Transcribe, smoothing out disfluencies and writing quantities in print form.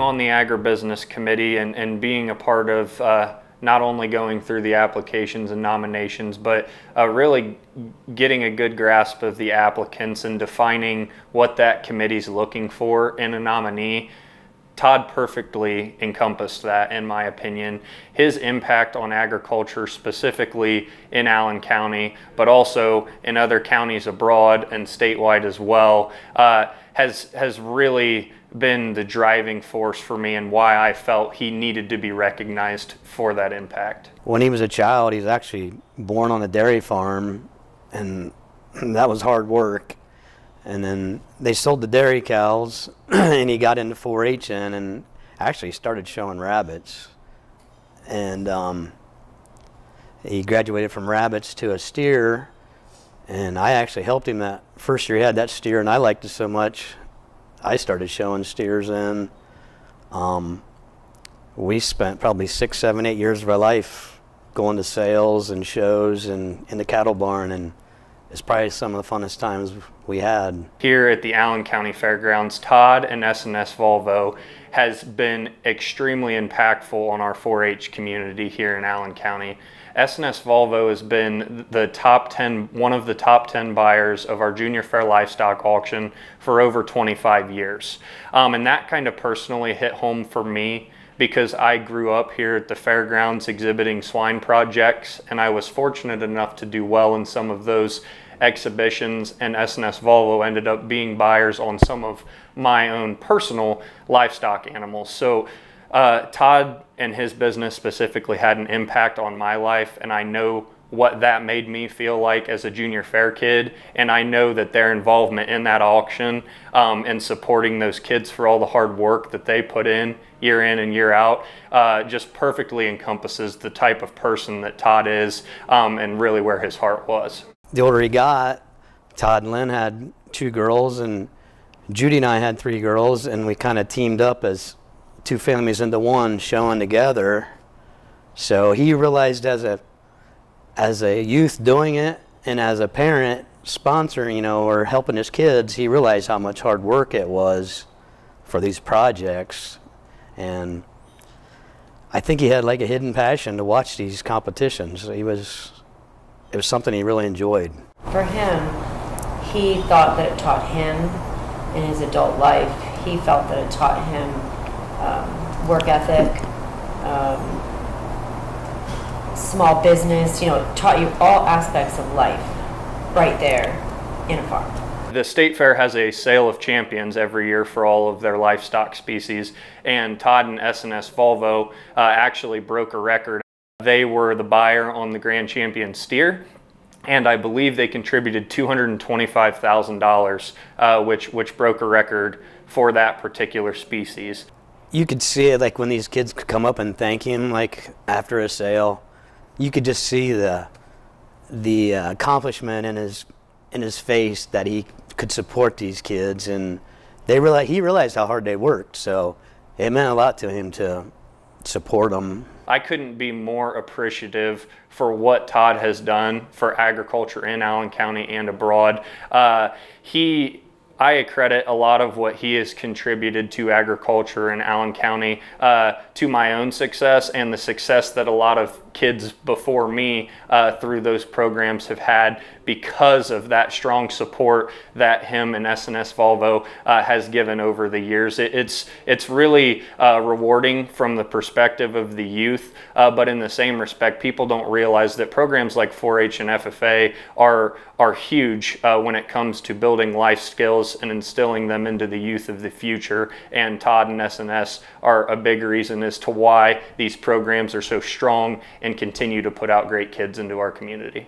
on the agribusiness committee and being a part of not only going through the applications and nominations, but really getting a good grasp of the applicants and defining what that committee's looking for in a nominee, Todd perfectly encompassed that, in my opinion. His impact on agriculture, specifically in Allen County, but also in other counties abroad and statewide as well, has really been the driving force for me and why I felt he needed to be recognized for that impact. When he was a child, he was actually born on a dairy farm, and that was hard work. And then they sold the dairy cows, and he got into 4-H and actually started showing rabbits. And he graduated from rabbits to a steer, and I actually helped him that first year he had that steer, and I liked it so much, I started showing steers in. We spent probably 6, 7, 8 years of our life going to sales and shows and in the cattle barn, and it's probably some of the funnest times we had. Here at the Allen County Fairgrounds, Todd and S&S Volvo has been extremely impactful on our 4-H community here in Allen County. S&S Volvo has been one of the top 10 buyers of our Junior Fair Livestock Auction for over 25 years. And that kind of personally hit home for me because I grew up here at the fairgrounds exhibiting swine projects, and I was fortunate enough to do well in some of those exhibitions, and S&S Volvo ended up being buyers on some of my own personal livestock animals. So Todd and his business specifically had an impact on my life, and I know what that made me feel like as a junior fair kid, and I know that their involvement in that auction and supporting those kids for all the hard work that they put in and year out just perfectly encompasses the type of person that Todd is and really where his heart was. The older he got, Todd and Lynn had 2 girls, and Judy and I had 3 girls, and we kind of teamed up as 2 families into one, showing together. So he realized as a youth doing it, and as a parent sponsoring, or helping his kids, he realized how much hard work it was for these projects. And I think he had like a hidden passion to watch these competitions. It was something he really enjoyed. For him, he thought that it taught him in his adult life. He felt that it taught him work ethic, small business, it taught you all aspects of life right there in a farm. The State Fair has a sale of champions every year for all of their livestock species, and Todd and S&S Volvo actually broke a record. They were the buyer on the Grand Champion steer, and I believe they contributed $225,000, which broke a record for that particular species. You could see it, like when these kids could come up and thank him, like after a sale, you could just see the accomplishment in his face that he could support these kids, and he realized how hard they worked. So it meant a lot to him to support them. I couldn't be more appreciative for what Todd has done for agriculture in Allen County and abroad. I credit a lot of what he has contributed to agriculture in Allen County to my own success and the success that a lot of kids before me through those programs have had because of that strong support that him and S&S Volvo has given over the years. It's really rewarding from the perspective of the youth, but in the same respect, people don't realize that programs like 4-H and FFA are huge when it comes to building life skills and instilling them into the youth of the future. And Todd and S&S are a big reason as to why these programs are so strong and continue to put out great kids into our community.